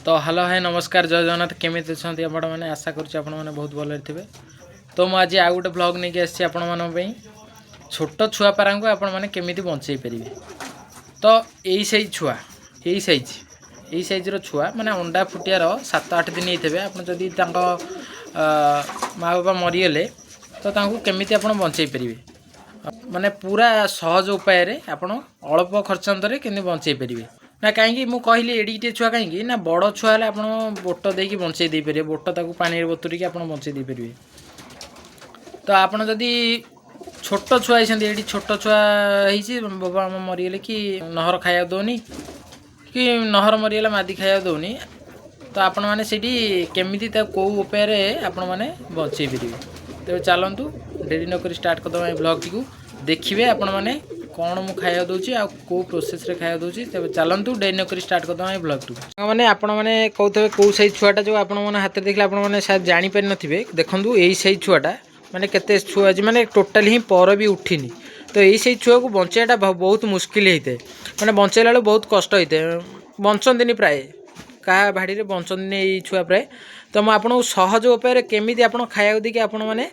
तो हेलो है नमस्कार जय जगन्नाथ केमी आपण मैंने आशा करुँचे आपण मैंने बहुत भल थे। तो मुझे आज आउ गोटे ब्लॉग नहीं आसी आपण मानी छोट छुआ पारा को आपण मैंने केमी बंचई पारे। तो यही सही छुआ यही साइज छुआ माने अंडा फुटियार 7-8 दिन होते आप जदि माँ बापा मरीगले तो केमी आप बंचई पारे माने पूरा सहज उपाय आपण अल्प खर्चांतर के बंचई पारे ना कहीं मुझे कहली एडिटे छुआ कहीं ना बड़ छुआ आप बोट देकी बंचई दे पारे बोट ताकू पानी बतुरिक आप बंचई दे पारे। तो आपड़ जदि छोट छुआ ये छोट छुआ बाबा मरीगले कि नहर खाया दौनी कि नहर मरीगला मादी खाया दौनी तो आपण मैंने केमी कौ उपाय आपण मैंने बंचई पारे। तो चलतु डेरी नक स्टार्ट करदे ब्लॉग टी देखिए आपण मैंने कौन मु खाया दूची आ को प्रोसेस रे खाया दूची। तब चलतु डेरी नक स्टार्ट करदे ब्लॉग टी मैंने आपण मैंने कहते कौ सही छुआटा जो आपण मैंने हाथ देखले आपण मैंने शायद जानी पारि नथिबे। देखंतु यही सही छुआटा माने केते छुआ माने टोटाली ही पर भी उठिनी। तो यही सही छुआ को बंचाइटा बहुत मुस्किल होता है माने बंचाइला बेलू बहुत कष्ट होता है बंचंदी प्राय क्या भाड़ी में बंचंदी यही छुआ प्राय। तो मुझे आपको सहज उपाय केमी आप खाया देखिए आपण मैंने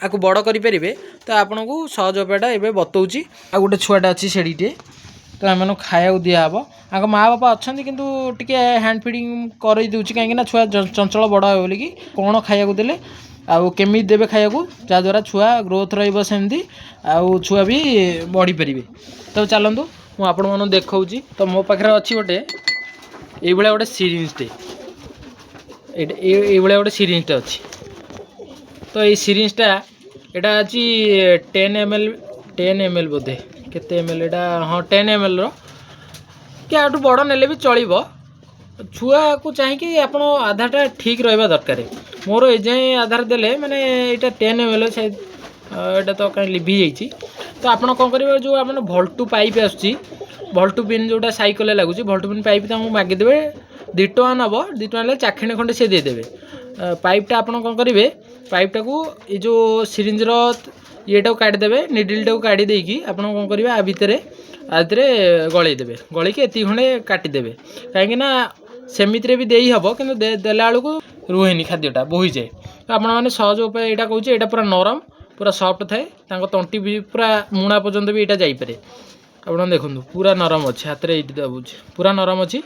आपको बड़ करें तो आपन को सहज उपायटा ये बतौची। आ गोटे छुआटा अच्छी सेड़ीटे तो आम खाया दिहब आगे माँ बापा अच्छा कितु टी हैंड फिडिंग कर दूसरी कहीं छुआ चंचल बड़ हो बोलिकी कौन खाया देले आउ केमी देवे खाया जहाँद्वारा छुआ ग्रोथ रमती आउ छुआ भी बढ़ी पारे। तो चलतु मुझे देखा तो मो पाखे अच्छी गोटे ये गोटे सिरिंजटे ये गोटे सिरिंजटे अच्छी। तो ये सिरिंजटा यहाँ अच्छी 10 ml बोधे केते ml एटा हाँ 10 ml रो कि आठू बड़ नेले भी चलो छुआ को चाहिए आप आधारटा ठीक रहा दरकार। मोर एजाए आधार देले मैंने यहाँ 10 ml शायद यहाँ तो कहीं लिभि जाइए। तो आप कौन करेंगे जो आप भल्टू पाइप आसूँ भल्टू पिन जोटा साइकेल लगुच भल्टू पिन पाइप मागिदेवे 2 टଙ୍କା नब 2 टଙ୍କା चाखिणे खंडे से देदेवे पाइपटा आप कौन करेंगे पाइपटा को ये जो सिरिंजर येटा काटिदेवे निडिलटा को काटी देकी आप कौन करेंगे आ भितर गलईदेवे गलैकी एति खंडे काटिदेवे कहीं सेमिति भी देई हम कि देला बेलू रुहेनी खाद्यटा बोही जाए। तो आप सहज उपाय यहाँ कहूँ यहाँ पूरा नरम पूरा सफ्ट थाए तंटी भी पूरा मुणा पर्यंत भी यहाँ जापे आप देखो पूरा नरम अच्छे हाथ में ये दबुच पूरा नरम अच्छी।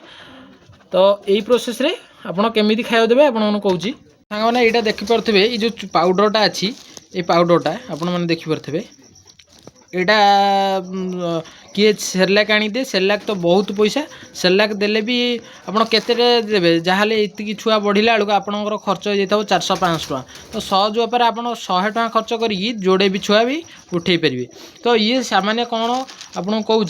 तो यही प्रोसेस रे आपड़ केमी खाया देवे आपन कहूँ मैंने यहाँ देखिपे ये जो पाउडरटा अच्छी ये पाउडरटा आपने देखिपे यहाँ किए सेरलाक आनी सेरलाक तो बहुत पैसा सेरलाक देले भी आपड़ केते देवे जहाँ ये छुआ बढ़ला बेलू आपंकर खर्च हो जाता 400-500 टଙ୍କା। तो सहज उपाय आप 100 टଙ୍କା खर्च करी जोड़े भी छुआ भी उठे पारे। तो ये सामान्य कौन आपको कहूँ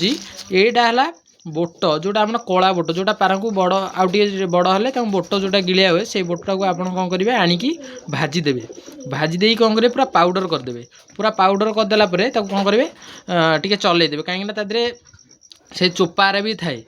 यहाँ है बोट जोटा आप कला बोट जोटा पारा को बड़ आउटे बड़ हेल्ले बोट जोटा गिलिया हुए से बोटा को आप कौन करेंगे आणिकी भाजीदेवे भाजीदे कौन करेंगे पूरा पाउडर करदे पूरा पाउडर करदेला कौन करेंगे टी चलईदेवे कहीं से चोपार भी थाए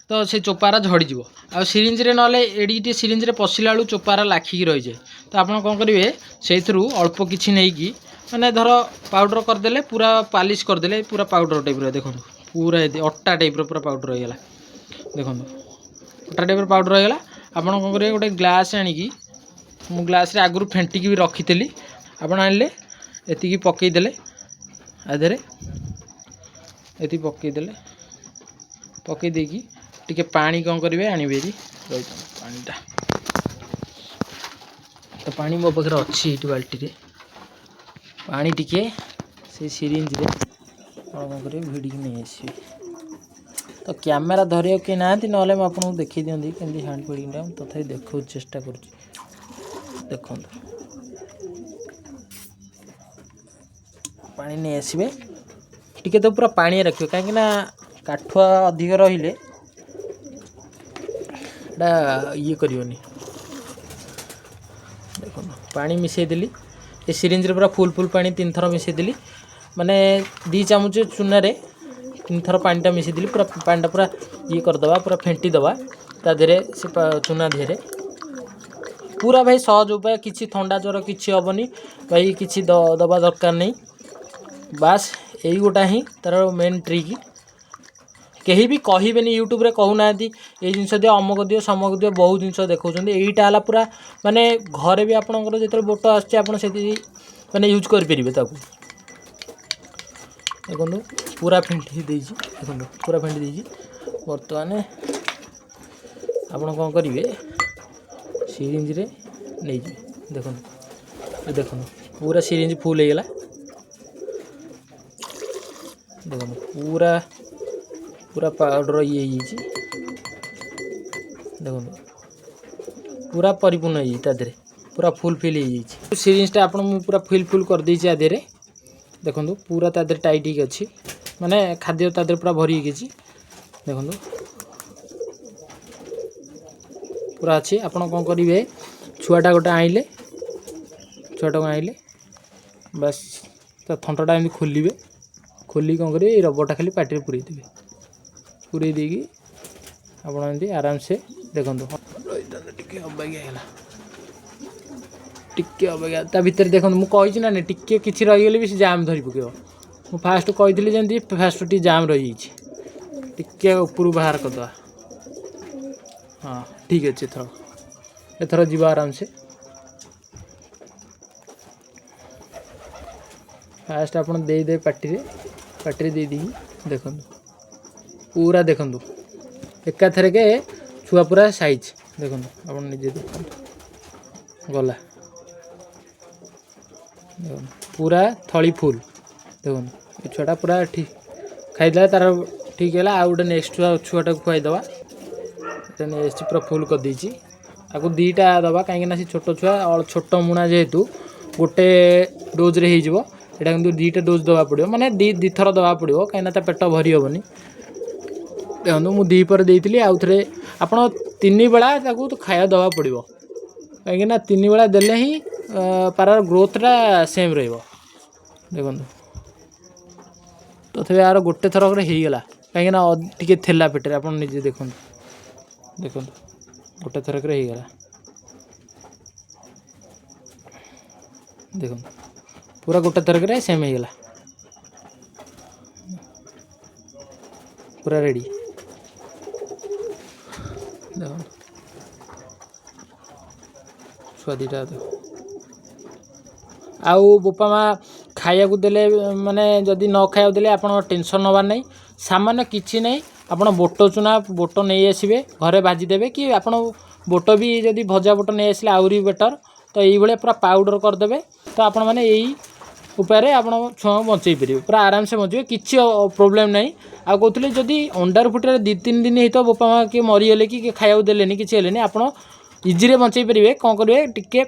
तो से चोपार झड़ीज आ सिरिंज रे नले एडिटे सिरिंज रे पशिला बेलू चोपार लाखिकी रही जाए। तो आप कौन करेंगे से अल्प किसी नहीं मैंने धर पाउडर करदे पूरा पालिश करदे पूरा पाउडर टाइप देखो पूरा अट्टा टाइप पूरा पाउडर रहीगला देखो अट्टा टाइप पाउडर रहीगला। आप कौन करेंगे गोटे ग्लास आणिकी मु ग्लास रे आगुरी फेंटिकी भी रखी आप आनिले एति पकईदे आधे ये पकईदे पकई देकी टिके पानी कौन करेंगे आणवे रही पानीटा। तो पानी मो पाखे अच्छी ये बाल्टी पानी टिके से सिरिंज रे कौन करेंगे भिड़िकी नहीं आस। तो कैमेरा धरिया कि ना ना आपको देखी दिखती कमी हैंड फिडिंग तथा देखा चेष्टा कर देखो पानी नहीं आसबे टिके तो पूरा पानी रखिए कहीं काठुआ अधिक रहिले ये करनी देखो पानी मिसेदेली ये सिरिंज रे पूरा फुल पानी 3 थर मिसेदेली माने 2 चामच चूना रे 3 थर पानीटा मिसेदेली पूरा पानीटा पूरा ये करदे पूरा फेंटी दबा ता देहरे से चूना देहरे पूरा भाई सहज उपाय किसी थंडा ज्वर किसी हेनी भाई किसी दबा दरकार नहीं। बास यही गोटा ही तार मेन ट्रिक कहीं भी कहबेनि यूट्यूब रे कहूना ये जिनस दियो अमुक दियो समक दियो बहुत जिनस देखा यहीटा है पूरा माने घरे भी आपंकर जो बोट आसे माने यूज करेंगे देखो पूरा फेंटी देखो पूरा फेंटी देजी बर्तमान आप कौन करेंगे सिरिंज रे नहीं देखो देखो पूरा सिरिंज फुल हो गला देखो पूरा पूरा पाउडर ये देखो पूरा परिपूर्ण हो देहरे पूरा फुल फिल हो सिरिंजटा आप पूरा फिल कर देछि आ देहरे देखो पूरा देहरे टाइट ही अच्छी माने खाद्य देहरे पूरा भरी होगी देखो पूरा अच्छी आपड़ कौन करेंगे छुआटा गोटे आइले छुआटा को आइले बस तो थंटटा एमती खोलिए खोली कौन करेंगे ये रबरटा खाली पार्टी में पूरे देवे पूरे देगी आप आराम से देखो टिके अबाग्या ता भितर देखो मुझे ना नहीं टिके किसी रहीगले भी जाम धरी पकेब मु फास्ट कही जमी फास्ट टी जाम रही टिके ऊपर बाहर करदे हाँ ठीक अच्छे एथर जीवा आराम से फास्ट आप दे पार्टी दे दी देखो पूरा देखो एकाथर के छुआ पूरा साइज देखो आप निजे देखो गला पूरा थली फुल देखो ये छुआटा पूरा ठीक खाईदे तार ठीक है आउ गोटे नेक्स्ट छुआटा खुआईदे पूरा फुल कर देछि आपको दीटा दबा कहीं छोट छुआ छोट मुणा जेहेतु गोटे डोज रे हो यहाँ कि दीटा डोज दवा पड़ो माने दी थर दवा पड़ो कहीं पेट भरी हेनी देखो मुझे दीपर देती आउ थे आप तीन बेला तो खाया दवा पड़ो कहीं तीन बेला देले ही पारार ग्रोथटा सेम देखो तथापि यार गोटे थरक होगला कहीं टे थेला पेटे आप निजे देखो देखो गोटे थरक होगला देखो पूरा गोटे थरक सेम होगला पूरा रेडी देखो स्वादीटा आउ बोपा माँ खाया देले माने जदि न खाया देले आप टेंशन नबार नहीं सामान्य किसी नहीं आप बोट चुना बोट नहीं आसबे घरे भाजीदेवे कि आप बोट भी जदि भजा बोट नहीं आसले आहरी बेटर तो ये पूरा पाउडर करदे तो आपण मैंने यही उपाय आप छुआ बचे पारे पूरा आराम से बचे किसी प्रोब्लेम नहीं आ कहते जदि अंडार फुटे 2-3 दिन ही तो बोपा माँ किए मरीगले कि खाया देले किसी हेल्ले आप इजीरे बचे पारे कौन करेंगे टिके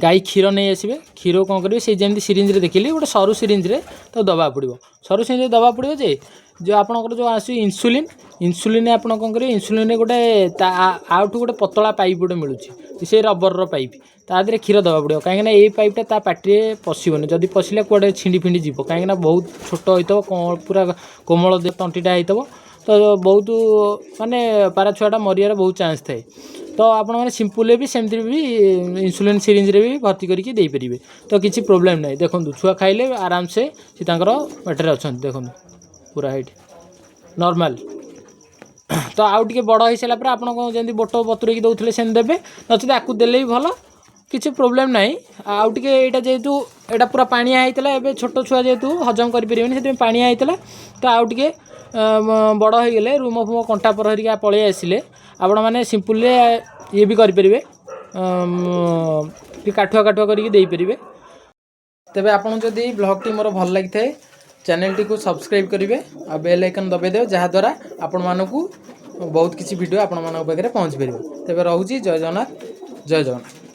गाई क्षीर नहीं आसबे क्षीर कौन करेंगे से जमी सिरिंज देखिली गोटे सरू सिरिंज तो दबा पड़ो सरू सिरिंज दबा पड़ो जे जो आपंकर जो आस इंसुलिन आप कौन करेंगे इंसुलिन गोटे आउटू गोटे पतला पाइप गोटे मिलूँ से रबर पाइप ता देहरे क्षीर दबा पड़ो कहीं ये पाइपटा ता पार्टी पशिबनी जदि पशिले कूड़े छिंडी फिंडी जीव कहीं बहुत छोट होता पूरा कोमल तंटीटा होता तो बहुत माने पारा छुआटा मरियार बहुत चांस थाए तो आप सिंपल भी सेमती भी इंसुलिन सिरिंज रे भी भर्ती करके दे पारे तो किसी प्रोब्लेम नहीं देखो छुआ खाइले आराम से पेटर अच्छा देखो पूरा हाइट नॉर्मल तो आउ टे बड़ हो सारापर आप जमी बोट बतुरैक दौले सेम देवे नचेत आपको देले भी भल किसी प्रोब्लेम नहीं आउ टे यहाँ जेहेतु यहाँ पूरा पानिया होता है छोट छुआ जेहेतु हजम करें से पानिया होता तो आउ टे बड़ हो गले रूम फूम कंटा पर हरिका पलि आसिले आपण मैंने सिंपल ये भी करेंगे काठुआ काठुआ करके देपारे तेरे आपन जदि ब्लॉग टी मोर भल लगी थाए चैनल टी को सब्सक्राइब करेंगे आ बेल आइकन दबाइदेवे जहाँद्वारा आपण मानकू बहुत किसी वीडियो आपण मान पाखे पहुँच पार तेरे रोचे जय जगन्नाथ जय जगन्नाथ।